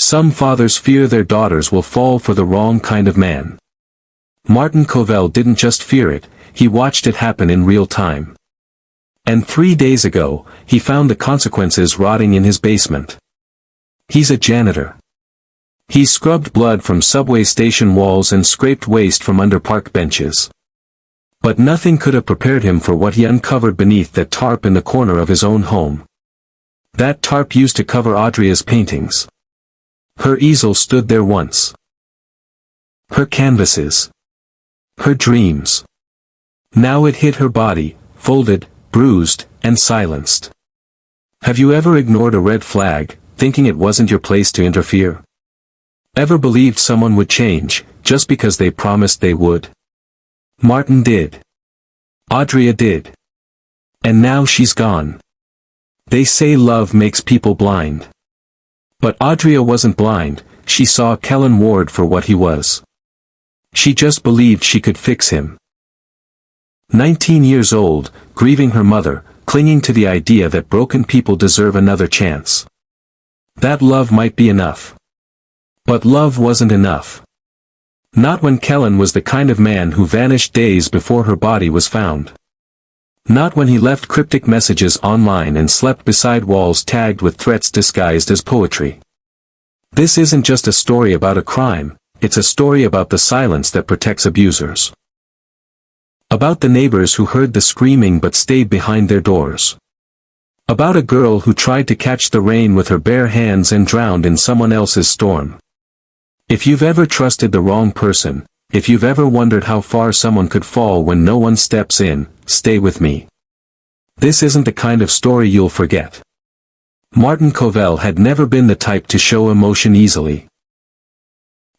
Some fathers fear their daughters will fall for the wrong kind of man. Martin Covell didn't just fear it, he watched it happen in real time. And 3 days ago, he found the consequences rotting in his basement. He's a janitor. He scrubbed blood from subway station walls and scraped waste from under park benches. But nothing could have prepared him for what he uncovered beneath that tarp in the corner of his own home. That tarp used to cover Audria's paintings. Her easel stood there once. Her canvases. Her dreams. Now it hid her body, folded, bruised, and silenced. Have you ever ignored a red flag, thinking it wasn't your place to interfere? Ever believed someone would change, just because they promised they would? Martin did. Audria did. And now she's gone. They say love makes people blind. But Audria wasn't blind, she saw Kellen Ward for what he was. She just believed she could fix him. 19 years old, grieving her mother, clinging to the idea that broken people deserve another chance. That love might be enough. But love wasn't enough. Not when Kellen was the kind of man who vanished days before her body was found. Not when he left cryptic messages online and slept beside walls tagged with threats disguised as poetry. This isn't just a story about a crime, it's a story about the silence that protects abusers. About the neighbors who heard the screaming but stayed behind their doors. About a girl who tried to catch the rain with her bare hands and drowned in someone else's storm. If you've ever trusted the wrong person, if you've ever wondered how far someone could fall when no one steps in, stay with me. This isn't the kind of story you'll forget. Martin Covell had never been the type to show emotion easily.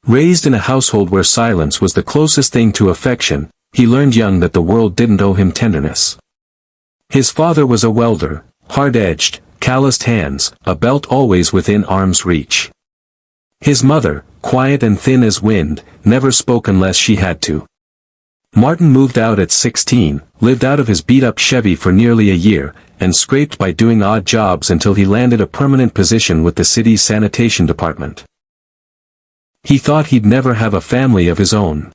Raised in a household where silence was the closest thing to affection, he learned young that the world didn't owe him tenderness. His father was a welder, hard-edged, calloused hands, a belt always within arm's reach. His mother, quiet and thin as wind, never spoke unless she had to. Martin moved out at 16, lived out of his beat-up Chevy for nearly a year, and scraped by doing odd jobs until he landed a permanent position with the city's sanitation department. He thought he'd never have a family of his own.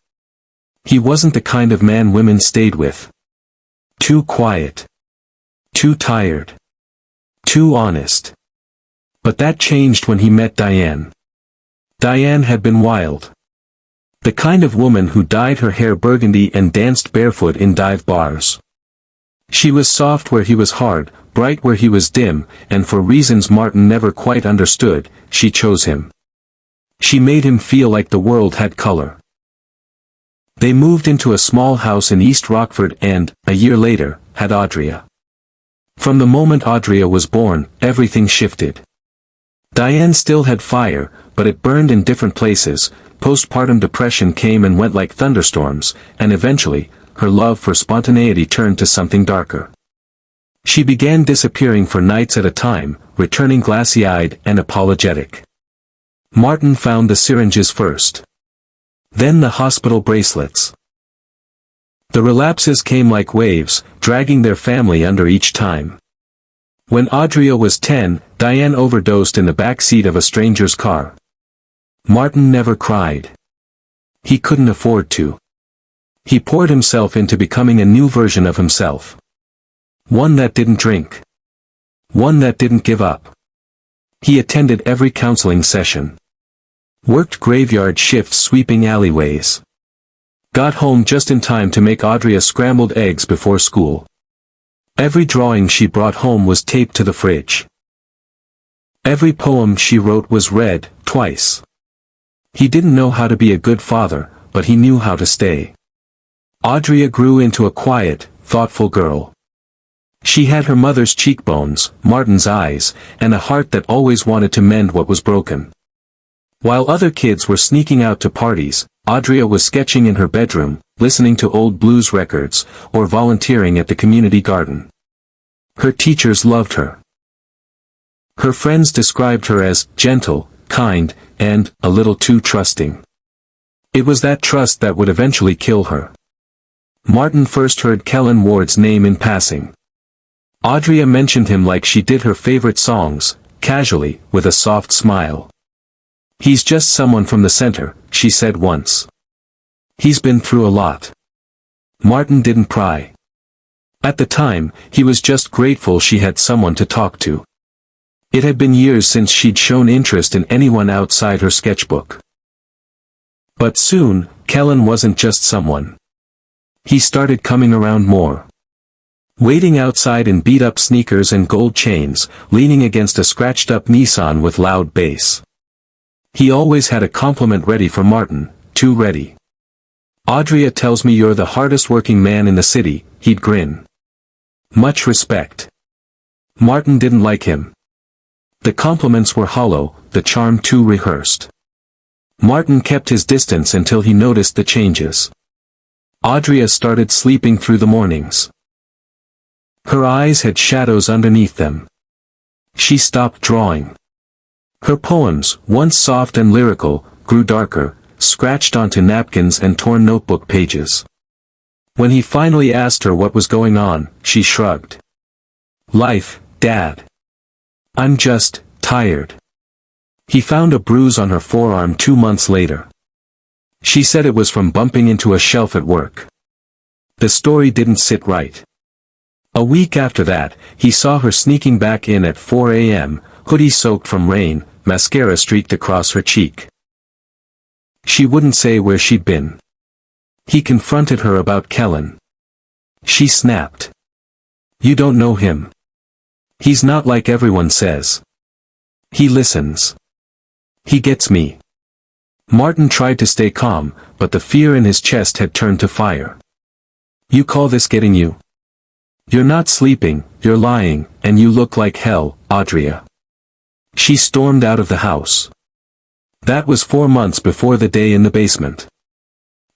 He wasn't the kind of man women stayed with. Too quiet. Too tired. Too honest. But that changed when he met Diane. Diane had been wild. The kind of woman who dyed her hair burgundy and danced barefoot in dive bars. She was soft where he was hard, bright where he was dim, and for reasons Martin never quite understood, she chose him. She made him feel like the world had color. They moved into a small house in East Rockford and, a year later, had Audria. From the moment Audria was born, everything shifted. Diane still had fire, but it burned in different places. Postpartum depression came and went like thunderstorms, and eventually, her love for spontaneity turned to something darker. She began disappearing for nights at a time, returning glassy-eyed and apologetic. Martin found the syringes first. Then the hospital bracelets. The relapses came like waves, dragging their family under each time. When Audria was 10, Diane overdosed in the back seat of a stranger's car. Martin never cried. He couldn't afford to. He poured himself into becoming a new version of himself. One that didn't drink. One that didn't give up. He attended every counseling session. Worked graveyard shifts sweeping alleyways. Got home just in time to make Audria scrambled eggs before school. Every drawing she brought home was taped to the fridge. Every poem she wrote was read, twice. He didn't know how to be a good father, but he knew how to stay. Audria grew into a quiet, thoughtful girl. She had her mother's cheekbones, Martin's eyes, and a heart that always wanted to mend what was broken. While other kids were sneaking out to parties, Audria was sketching in her bedroom, listening to old blues records, or volunteering at the community garden. Her teachers loved her. Her friends described her as gentle, kind, and a little too trusting. It was that trust that would eventually kill her. Martin first heard Kellen Ward's name in passing. Audria mentioned him like she did her favorite songs, casually, with a soft smile. "He's just someone from the center," she said once. "He's been through a lot." Martin didn't pry. At the time, he was just grateful she had someone to talk to. It had been years since she'd shown interest in anyone outside her sketchbook. But soon, Kellen wasn't just someone. He started coming around more. Waiting outside in beat-up sneakers and gold chains, leaning against a scratched-up Nissan with loud bass. He always had a compliment ready for Martin, too ready. "Audrey tells me you're the hardest-working man in the city," he'd grin. "Much respect." Martin didn't like him. The compliments were hollow, the charm too rehearsed. Martin kept his distance until he noticed the changes. Audrey started sleeping through the mornings. Her eyes had shadows underneath them. She stopped drawing. Her poems, once soft and lyrical, grew darker, scratched onto napkins and torn notebook pages. When he finally asked her what was going on, she shrugged. "Life, Dad. I'm just tired." He found a bruise on her forearm 2 months later. She said it was from bumping into a shelf at work. The story didn't sit right. A week after that, he saw her sneaking back in at 4 a.m., hoodie soaked from rain, mascara streaked across her cheek. She wouldn't say where she'd been. He confronted her about Kellen. She snapped. "You don't know him. He's not like everyone says. He listens. He gets me." Martin tried to stay calm, but the fear in his chest had turned to fire. "You call this getting you? You're not sleeping, you're lying, and you look like hell, Audrey." She stormed out of the house. That was 4 months before the day in the basement.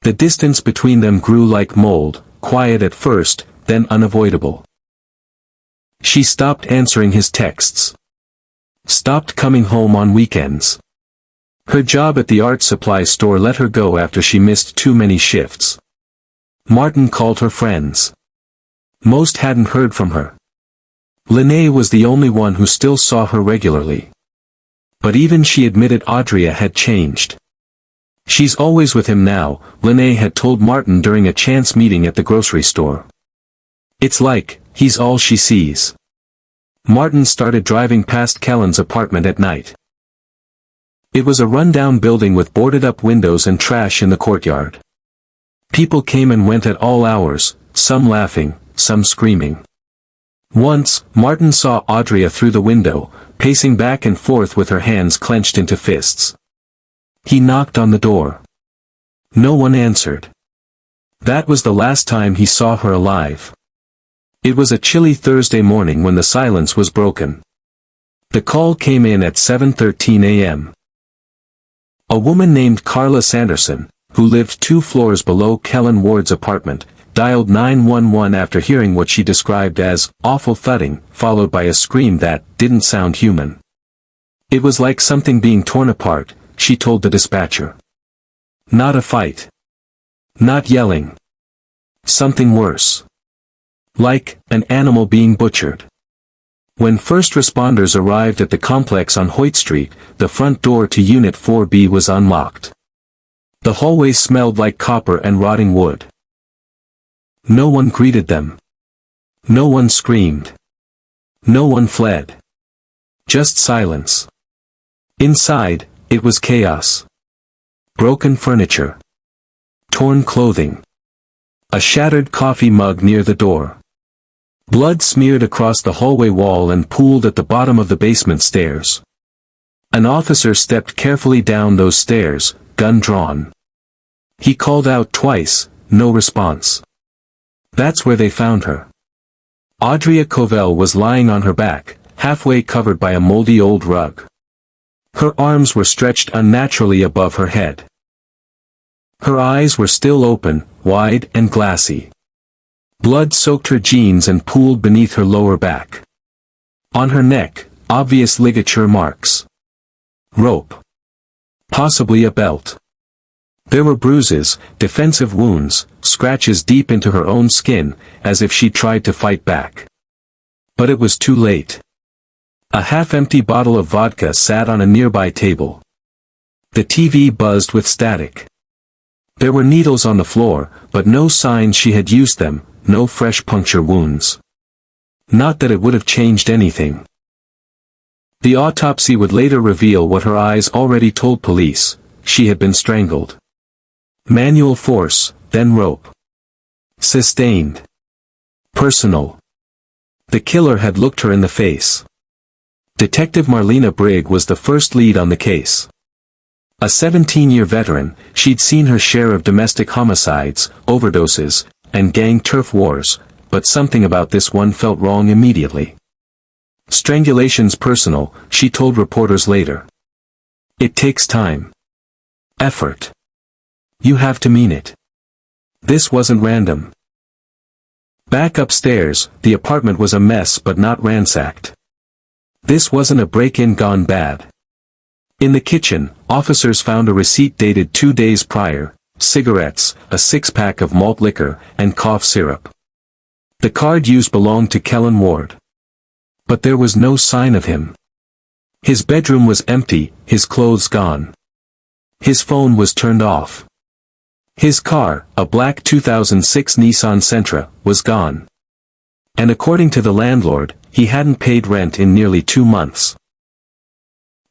The distance between them grew like mold, quiet at first, then unavoidable. She stopped answering his texts. Stopped coming home on weekends. Her job at the art supply store let her go after she missed too many shifts. Martin called her friends. Most hadn't heard from her. Lene was the only one who still saw her regularly. But even she admitted Audrey had changed. "She's always with him now," Lene had told Martin during a chance meeting at the grocery store. "It's like, he's all she sees." Martin started driving past Kellen's apartment at night. It was a rundown building with boarded-up windows and trash in the courtyard. People came and went at all hours, some laughing, some screaming. Once, Martin saw Audrey through the window, pacing back and forth with her hands clenched into fists. He knocked on the door. No one answered. That was the last time he saw her alive. It was a chilly Thursday morning when the silence was broken. The call came in at 7:13 a.m. A woman named Carla Sanderson, who lived 2 floors below Kellen Ward's apartment, dialed 911 after hearing what she described as awful thudding, followed by a scream that didn't sound human. It was like something being torn apart, she told the dispatcher. Not a fight. Not yelling. Something worse. Like an animal being butchered. When first responders arrived at the complex on Hoyt Street, the front door to Unit 4B was unlocked. The hallway smelled like copper and rotting wood. No one greeted them. No one screamed. No one fled. Just silence. Inside, it was chaos. Broken furniture. Torn clothing. A shattered coffee mug near the door. Blood smeared across the hallway wall and pooled at the bottom of the basement stairs. An officer stepped carefully down those stairs, gun drawn. He called out twice, no response. That's where they found her. Audrey Covell was lying on her back, halfway covered by a moldy old rug. Her arms were stretched unnaturally above her head. Her eyes were still open, wide and glassy. Blood soaked her jeans and pooled beneath her lower back. On her neck, obvious ligature marks. Rope. Possibly a belt. There were bruises, defensive wounds, scratches deep into her own skin, as if she tried to fight back. But it was too late. A half-empty bottle of vodka sat on a nearby table. The TV buzzed with static. There were needles on the floor, but no signs she had used them, no fresh puncture wounds. Not that it would have changed anything. The autopsy would later reveal what her eyes already told police: she had been strangled. Manual force, then rope. Sustained. Personal. The killer had looked her in the face. Detective Marlena Brigg was the first lead on the case. A 17-year veteran, she'd seen her share of domestic homicides, overdoses, and gang turf wars, but something about this one felt wrong immediately. Strangulation's personal, she told reporters later. It takes time. Effort. You have to mean it. This wasn't random. Back upstairs, the apartment was a mess but not ransacked. This wasn't a break-in gone bad. In the kitchen, officers found a receipt dated 2 days prior, cigarettes, a 6-pack of malt liquor, and cough syrup. The card used belonged to Kellen Ward. But there was no sign of him. His bedroom was empty, his clothes gone. His phone was turned off. His car, a black 2006 Nissan Sentra, was gone. And according to the landlord, he hadn't paid rent in nearly 2 months.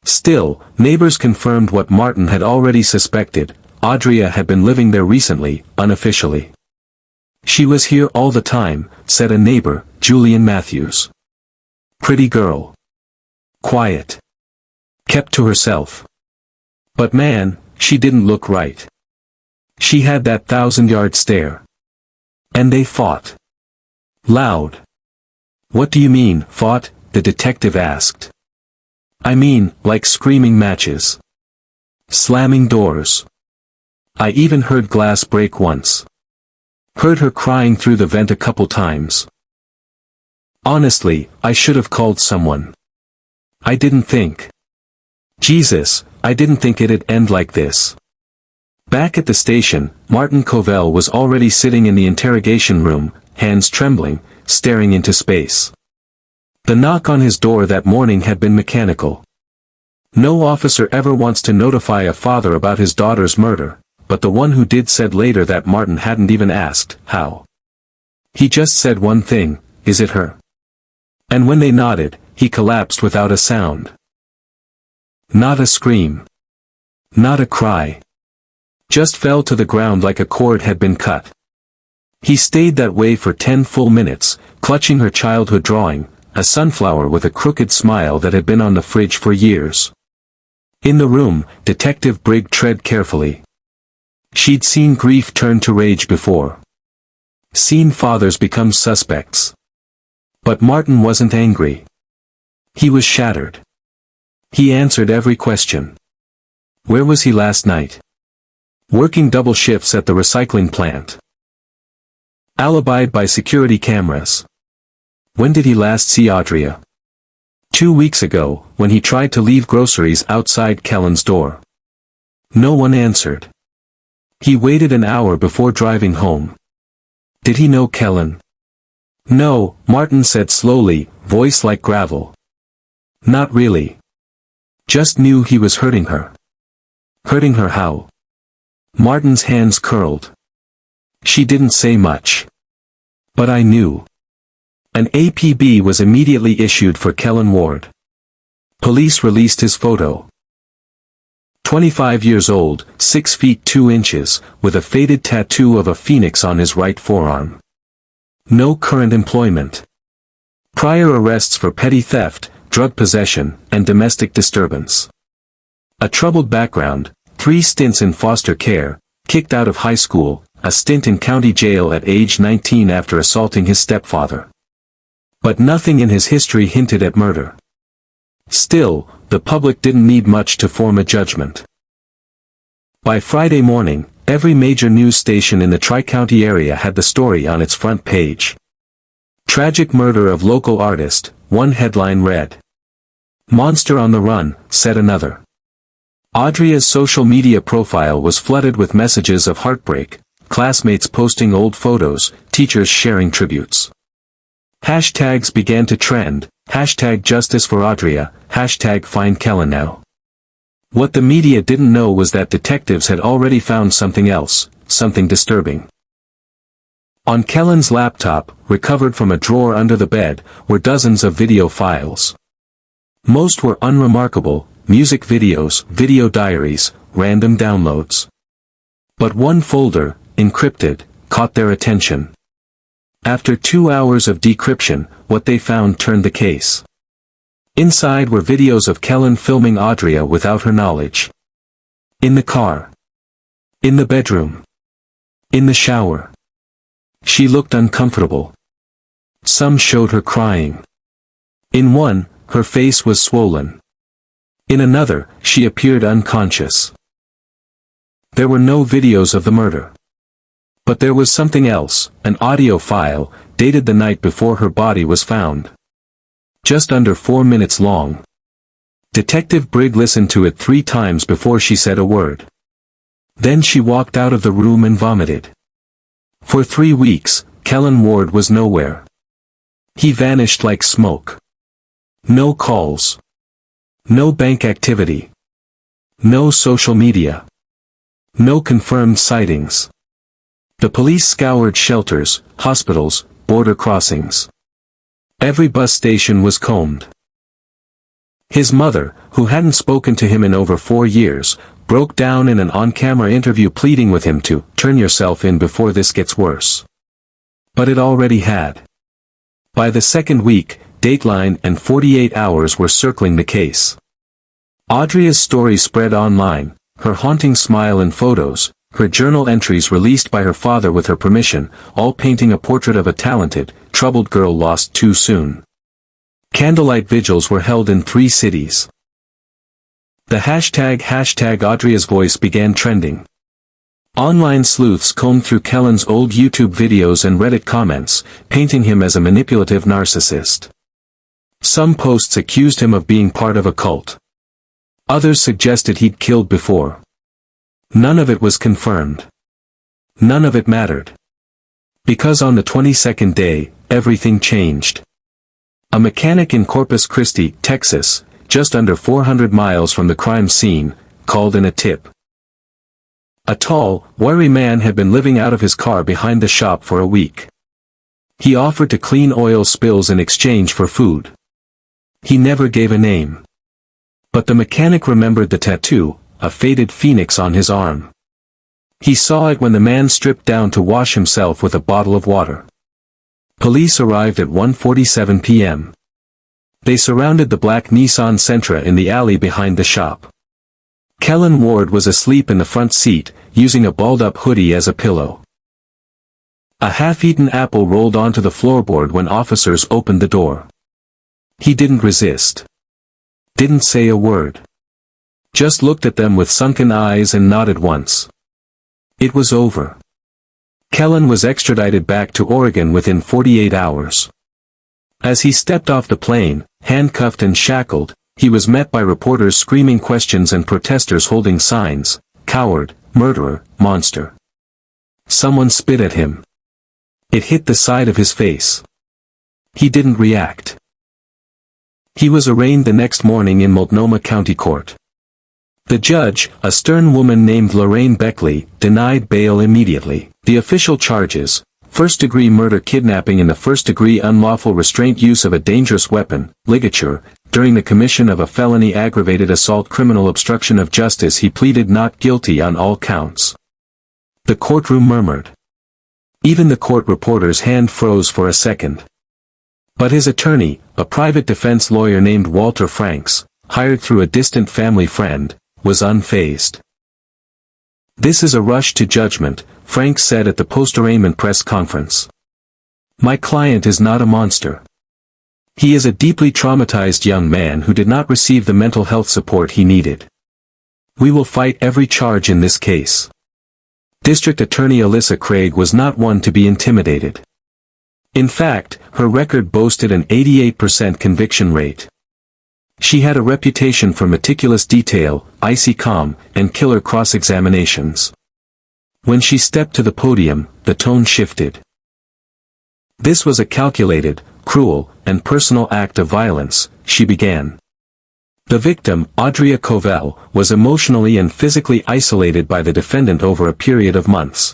Still, neighbors confirmed what Martin had already suspected: Audria had been living there recently, unofficially. She was here all the time, said a neighbor, Julian Matthews. Pretty girl. Quiet. Kept to herself. But man, she didn't look right. She had that 1,000-yard stare. And they fought. Loud. What do you mean, fought? The detective asked. I mean, like screaming matches. Slamming doors. I even heard glass break once. Heard her crying through the vent a couple times. Honestly, I should have called someone. I didn't think. Jesus, I didn't think it'd end like this. Back at the station, Martin Covell was already sitting in the interrogation room, hands trembling, staring into space. The knock on his door that morning had been mechanical. No officer ever wants to notify a father about his daughter's murder, but the one who did said later that Martin hadn't even asked, how. He just said one thing: is it her? And when they nodded, he collapsed without a sound. Not a scream. Not a cry. Just fell to the ground like a cord had been cut. He stayed that way for 10 full minutes, clutching her childhood drawing, a sunflower with a crooked smile that had been on the fridge for years. In the room, Detective Brigg tread carefully. She'd seen grief turn to rage before. Seen fathers become suspects. But Martin wasn't angry. He was shattered. He answered every question. Where was he last night? Working double shifts at the recycling plant. Alibied by security cameras. When did he last see Audria? 2 weeks ago, when he tried to leave groceries outside Kellen's door. No one answered. He waited an hour before driving home. Did he know Kellen? No, Martin said slowly, voice like gravel. Not really. Just knew he was hurting her. Hurting her how? Martin's hands curled. She didn't say much. But I knew. An APB was immediately issued for Kellen Ward. Police released his photo. 25 years old, 6 feet 2 inches, with a faded tattoo of a phoenix on his right forearm. No current employment. Prior arrests for petty theft, drug possession, and domestic disturbance. A troubled background, 3 stints in foster care, kicked out of high school, a stint in county jail at age 19 after assaulting his stepfather. But nothing in his history hinted at murder. Still, the public didn't need much to form a judgment. By Friday morning, every major news station in the Tri-County area had the story on its front page. Tragic murder of local artist, one headline read. Monster on the run, said another. Audria's social media profile was flooded with messages of heartbreak, classmates posting old photos, teachers sharing tributes. Hashtags began to trend, hashtag justice for Audria, hashtag find Kellen now. What the media didn't know was that detectives had already found something else, something disturbing. On Kellen's laptop, recovered from a drawer under the bed, were dozens of video files. Most were unremarkable: music videos, video diaries, random downloads. But one folder, encrypted, caught their attention. After 2 hours of decryption, what they found turned the case. Inside were videos of Kellen filming Audrey without her knowledge. In the car. In the bedroom. In the shower. She looked uncomfortable. Some showed her crying. In one, her face was swollen. In another, she appeared unconscious. There were no videos of the murder. But there was something else, an audio file, dated the night before her body was found. Just under 4 minutes long. Detective Brigg listened to it 3 times before she said a word. Then she walked out of the room and vomited. For 3 weeks, Kellen Ward was nowhere. He vanished like smoke. No calls. No bank activity. No social media. No confirmed sightings. The police scoured shelters, hospitals, border crossings. Every bus station was combed. His mother, who hadn't spoken to him in over 4 years, broke down in an on-camera interview pleading with him to turn yourself in before this gets worse. But it already had. By the second week, Dateline and 48 Hours were circling the case. Audrey's story spread online, her haunting smile and photos, her journal entries released by her father with her permission, all painting a portrait of a talented, troubled girl lost too soon. Candlelight vigils were held in 3 cities. The hashtag Audrey's voice began trending. Online sleuths combed through Kellen's old YouTube videos and Reddit comments, painting him as a manipulative narcissist. Some posts accused him of being part of a cult. Others suggested he'd killed before. None of it was confirmed. None of it mattered. Because on the 22nd day, everything changed. A mechanic in Corpus Christi, Texas, just under 400 miles from the crime scene, called in a tip. A tall, wiry man had been living out of his car behind the shop for a week. He offered to clean oil spills in exchange for food. He never gave a name. But the mechanic remembered the tattoo, a faded phoenix on his arm. He saw it when the man stripped down to wash himself with a bottle of water. Police arrived at 1:47 p.m. They surrounded the black Nissan Sentra in the alley behind the shop. Kellen Ward was asleep in the front seat, using a balled-up hoodie as a pillow. A half-eaten apple rolled onto the floorboard when officers opened the door. He didn't resist. Didn't say a word. Just looked at them with sunken eyes and nodded once. It was over. Kellen was extradited back to Oregon within 48 hours. As he stepped off the plane, handcuffed and shackled, he was met by reporters screaming questions and protesters holding signs, "Coward, murderer, monster." Someone spit at him. It hit the side of his face. He didn't react. He was arraigned the next morning in Multnomah County Court. The judge, a stern woman named Lorraine Beckley, denied bail immediately. The official charges: first-degree murder, kidnapping in the first-degree, unlawful restraint, use of a dangerous weapon, ligature, during the commission of a felony, aggravated assault, criminal obstruction of justice. He pleaded not guilty on all counts. The courtroom murmured. Even the court reporter's hand froze for a second. But his attorney, a private defense lawyer named Walter Franks, hired through a distant family friend, was unfazed. "This is a rush to judgment," Franks said at the post-arraignment press conference. "My client is not a monster. He is a deeply traumatized young man who did not receive the mental health support he needed. We will fight every charge in this case." District Attorney Alyssa Craig was not one to be intimidated. In fact, her record boasted an 88% conviction rate. She had a reputation for meticulous detail, icy calm, and killer cross-examinations. When she stepped to the podium, the tone shifted. "This was a calculated, cruel, and personal act of violence," she began. The victim, Audrey Covell, was emotionally and physically isolated by the defendant over a period of months.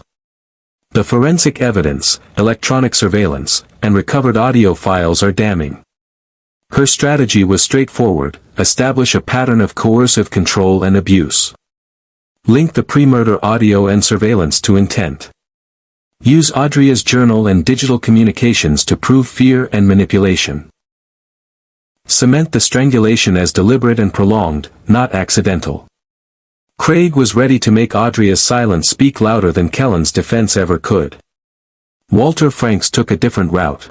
The forensic evidence, electronic surveillance, and recovered audio files are damning. Her strategy was straightforward: establish a pattern of coercive control and abuse. Link the pre-murder audio and surveillance to intent. Use Audrey's journal and digital communications to prove fear and manipulation. Cement the strangulation as deliberate and prolonged, not accidental. Craig was ready to make Audrey's silence speak louder than Kellen's defense ever could. Walter Franks took a different route.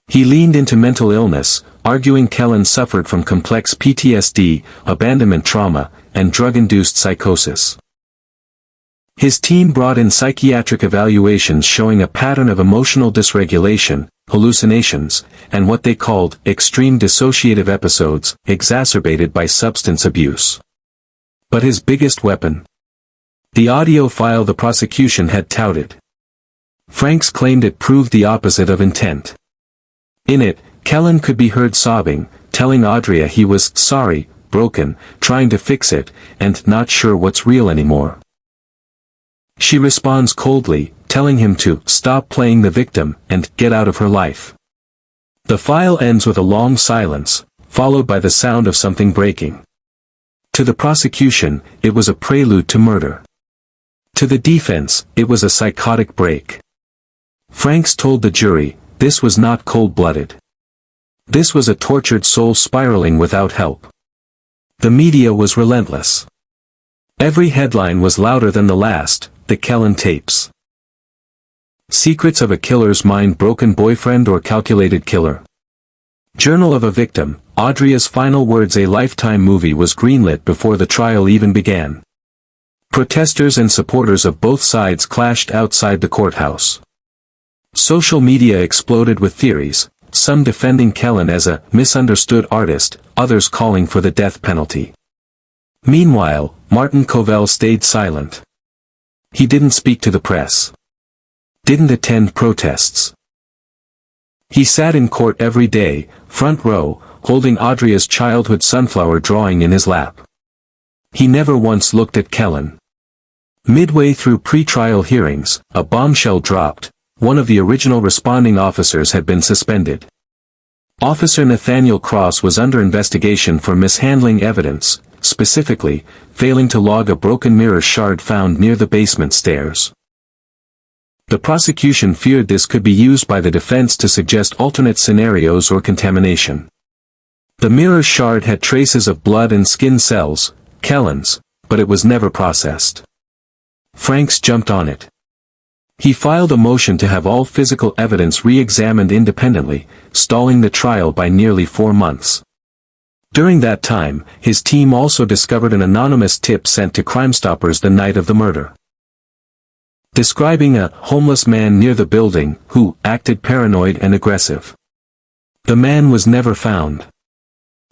He leaned into mental illness, arguing Kellen suffered from complex PTSD, abandonment trauma, and drug-induced psychosis. His team brought in psychiatric evaluations showing a pattern of emotional dysregulation, hallucinations, and what they called extreme dissociative episodes, exacerbated by substance abuse. But his biggest weapon? The audio file the prosecution had touted. Franks claimed it proved the opposite of intent. In it, Kellen could be heard sobbing, telling Audrey he was sorry, broken, trying to fix it, and not sure what's real anymore. She responds coldly, telling him to stop playing the victim and get out of her life. The file ends with a long silence, followed by the sound of something breaking. To the prosecution, it was a prelude to murder. To the defense, it was a psychotic break. Franks told the jury, this was not cold-blooded. This was a tortured soul spiraling without help. The media was relentless. Every headline was louder than the last: the Kellen tapes. Secrets of a killer's mind-broken boyfriend or calculated killer. Journal of a victim, Audrey's final words. A Lifetime movie was greenlit before the trial even began. Protesters and supporters of both sides clashed outside the courthouse. Social media exploded with theories, some defending Kellen as a misunderstood artist, others calling for the death penalty. Meanwhile, Martin Covell stayed silent. He didn't speak to the press. Didn't attend protests. He sat in court every day, front row, holding Audrey's childhood sunflower drawing in his lap. He never once looked at Kellen. Midway through pre-trial hearings, a bombshell dropped. One of the original responding officers had been suspended. Officer Nathaniel Cross was under investigation for mishandling evidence, specifically, failing to log a broken mirror shard found near the basement stairs. The prosecution feared this could be used by the defense to suggest alternate scenarios or contamination. The mirror shard had traces of blood and skin cells, Kellen's, but it was never processed. Franks jumped on it. He filed a motion to have all physical evidence re-examined independently, stalling the trial by nearly 4 months. During that time, his team also discovered an anonymous tip sent to Crime Stoppers the night of the murder, describing a homeless man near the building who acted paranoid and aggressive. The man was never found.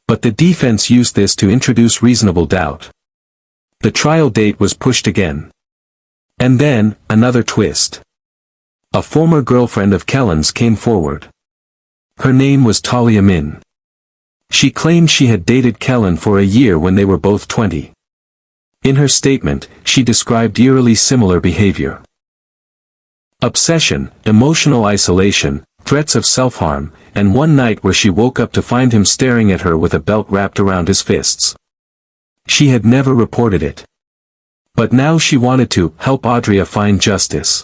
But the defense used this to introduce reasonable doubt. The trial date was pushed again. And then, another twist. A former girlfriend of Kellen's came forward. Her name was Talia Min. She claimed she had dated Kellen for a year when they were both 20. In her statement, she described eerily similar behavior. Obsession, emotional isolation, threats of self-harm, and one night where she woke up to find him staring at her with a belt wrapped around his fists. She had never reported it. But now she wanted to help Audrey find justice.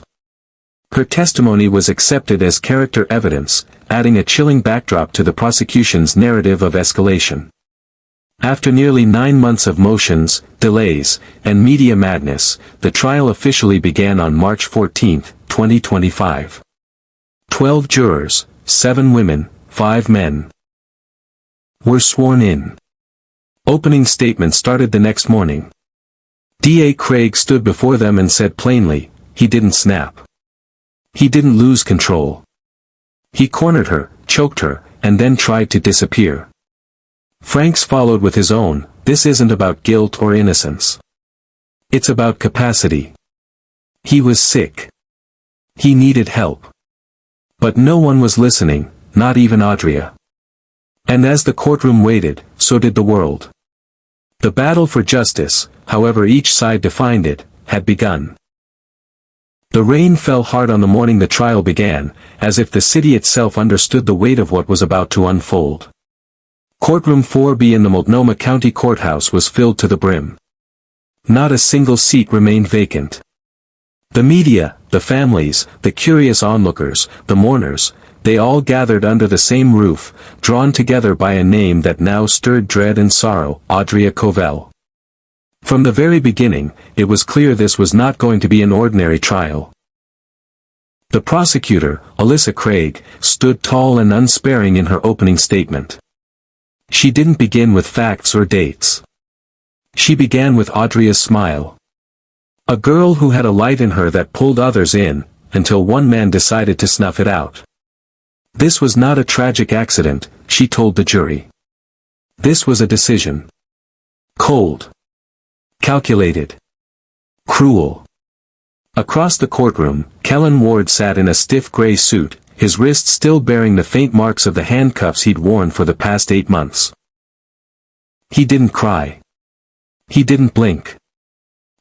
Her testimony was accepted as character evidence, adding a chilling backdrop to the prosecution's narrative of escalation. After nearly 9 months of motions, delays, and media madness, the trial officially began on March 14, 2025. 12 jurors, 7 women, 5 men, were sworn in. Opening statements started the next morning. D.A. Craig stood before them and said plainly, he didn't snap. He didn't lose control. He cornered her, choked her, and then tried to disappear. Franks followed with his own, this isn't about guilt or innocence. It's about capacity. He was sick. He needed help. But no one was listening, not even Audrey. And as the courtroom waited, so did the world. The battle for justice, however each side defined it, had begun. The rain fell hard on the morning the trial began, as if the city itself understood the weight of what was about to unfold. Courtroom 4B in the Multnomah County Courthouse was filled to the brim. Not a single seat remained vacant. The media, the families, the curious onlookers, the mourners, they all gathered under the same roof, drawn together by a name that now stirred dread and sorrow, Audrey Covell. From the very beginning, it was clear this was not going to be an ordinary trial. The prosecutor, Alyssa Craig, stood tall and unsparing in her opening statement. She didn't begin with facts or dates. She began with Audrey's smile. A girl who had a light in her that pulled others in, until one man decided to snuff it out. This was not a tragic accident, she told the jury. This was a decision. Cold. Calculated. Cruel. Across the courtroom, Kellen Ward sat in a stiff gray suit, his wrists still bearing the faint marks of the handcuffs he'd worn for the past 8 months. He didn't cry. He didn't blink.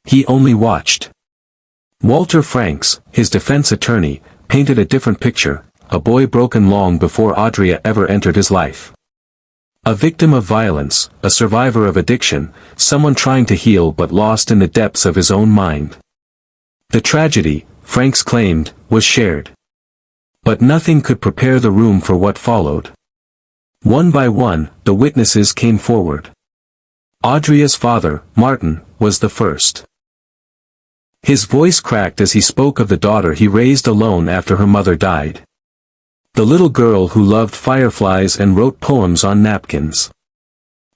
He only watched. Walter Franks, his defense attorney, painted a different picture, a boy broken long before Audrey ever entered his life. A victim of violence, a survivor of addiction, someone trying to heal but lost in the depths of his own mind. The tragedy, Franks claimed, was shared. But nothing could prepare the room for what followed. One by one, the witnesses came forward. Audrey's father, Martin, was the first. His voice cracked as he spoke of the daughter he raised alone after her mother died. The little girl who loved fireflies and wrote poems on napkins.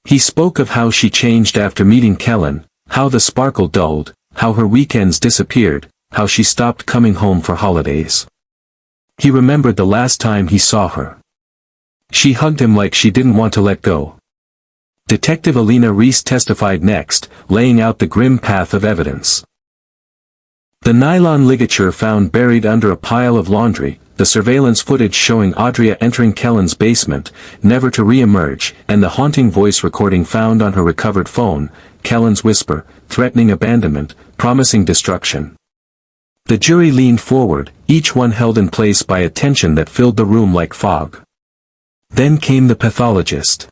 He spoke of how she changed after meeting Kellen, how the sparkle dulled, how her weekends disappeared, how she stopped coming home for holidays. He remembered the last time he saw her. She hugged him like she didn't want to let go. Detective Alina Reese testified next, laying out the grim path of evidence. The nylon ligature found buried under a pile of laundry, the surveillance footage showing Audrey entering Kellen's basement, never to re-emerge, and the haunting voice recording found on her recovered phone, Kellen's whisper, threatening abandonment, promising destruction. The jury leaned forward, each one held in place by a tension that filled the room like fog. Then came the pathologist.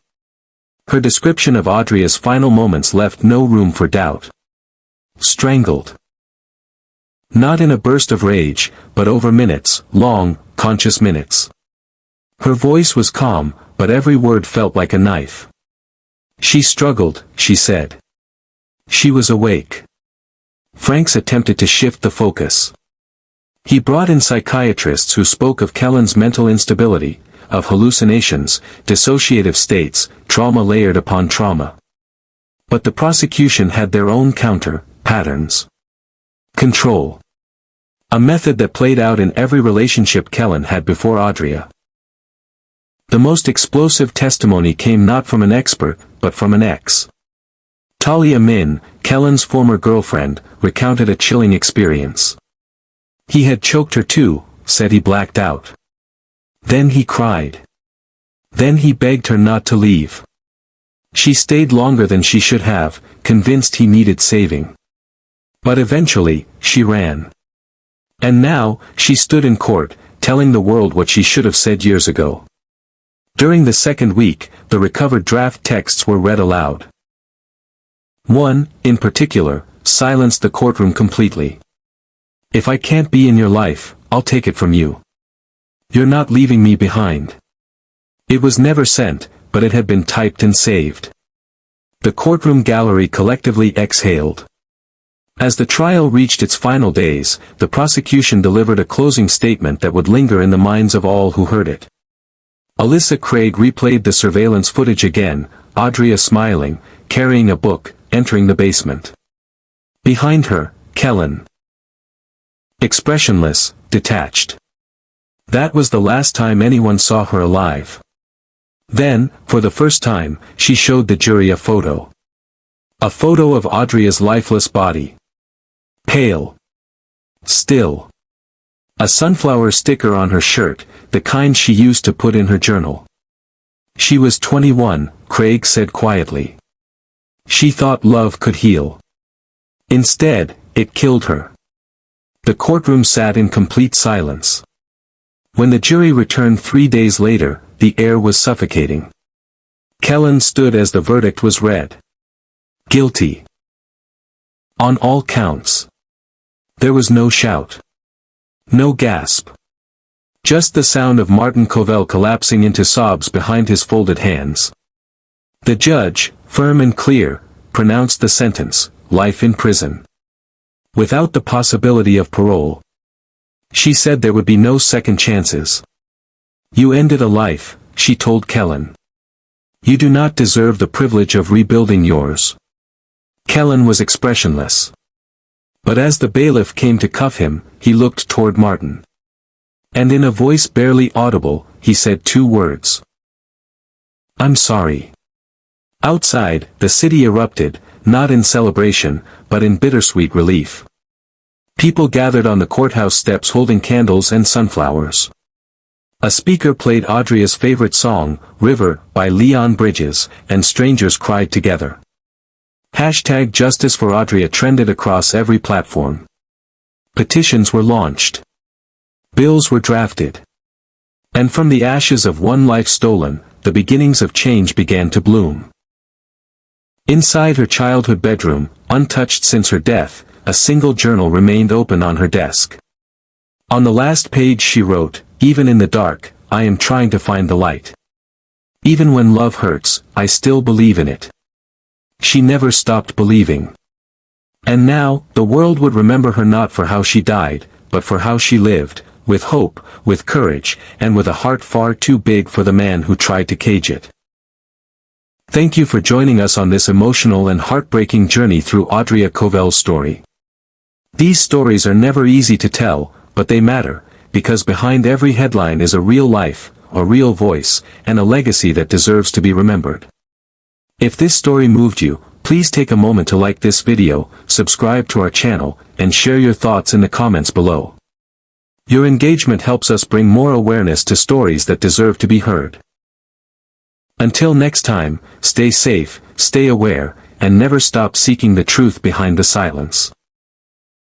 Her description of Audrey's final moments left no room for doubt. Strangled. Not in a burst of rage, but over minutes, long, conscious minutes. Her voice was calm, but every word felt like a knife. She struggled, she said. She was awake. Franks attempted to shift the focus. He brought in psychiatrists who spoke of Kellen's mental instability, of hallucinations, dissociative states, trauma layered upon trauma. But the prosecution had their own counter, patterns. Control. A method that played out in every relationship Kellen had before Audrey. The most explosive testimony came not from an expert, but from an ex. Talia Min, Kellen's former girlfriend, recounted a chilling experience. He had choked her too, said he blacked out. Then he cried. Then he begged her not to leave. She stayed longer than she should have, convinced he needed saving. But eventually, she ran. And now, she stood in court, telling the world what she should have said years ago. During the second week, the recovered draft texts were read aloud. One, in particular, silenced the courtroom completely. If I can't be in your life, I'll take it from you. You're not leaving me behind. It was never sent, but it had been typed and saved. The courtroom gallery collectively exhaled. As the trial reached its final days, the prosecution delivered a closing statement that would linger in the minds of all who heard it. Alyssa Craig replayed the surveillance footage again, Audrey smiling, carrying a book, entering the basement. Behind her, Kellen. Expressionless, detached. That was the last time anyone saw her alive. Then, for the first time, she showed the jury a photo. A photo of Audrey's lifeless body. Pale. Still. A sunflower sticker on her shirt, the kind she used to put in her journal. She was 21, Craig said quietly. She thought love could heal. Instead, it killed her. The courtroom sat in complete silence. When the jury returned 3 days later, the air was suffocating. Kellen stood as the verdict was read. Guilty. On all counts. There was no shout. No gasp. Just the sound of Martin Covell collapsing into sobs behind his folded hands. The judge, firm and clear, pronounced the sentence, life in prison. Without the possibility of parole. She said there would be no second chances. You ended a life, she told Kellen. You do not deserve the privilege of rebuilding yours. Kellen was expressionless. But as the bailiff came to cuff him, he looked toward Martin. And in a voice barely audible, he said 2 words. I'm sorry. Outside, the city erupted, not in celebration, but in bittersweet relief. People gathered on the courthouse steps holding candles and sunflowers. A speaker played Audria's favorite song, River, by Leon Bridges, and strangers cried together. Hashtag Justice for Audria trended across every platform. Petitions were launched. Bills were drafted. And from the ashes of one life stolen, the beginnings of change began to bloom. Inside her childhood bedroom, untouched since her death, a single journal remained open on her desk. On the last page she wrote, even in the dark, I am trying to find the light. Even when love hurts, I still believe in it. She never stopped believing. And now, the world would remember her not for how she died, but for how she lived, with hope, with courage, and with a heart far too big for the man who tried to cage it. Thank you for joining us on this emotional and heartbreaking journey through Audria Covell's story. These stories are never easy to tell, but they matter, because behind every headline is a real life, a real voice, and a legacy that deserves to be remembered. If this story moved you, please take a moment to like this video, subscribe to our channel, and share your thoughts in the comments below. Your engagement helps us bring more awareness to stories that deserve to be heard. Until next time, stay safe, stay aware, and never stop seeking the truth behind the silence.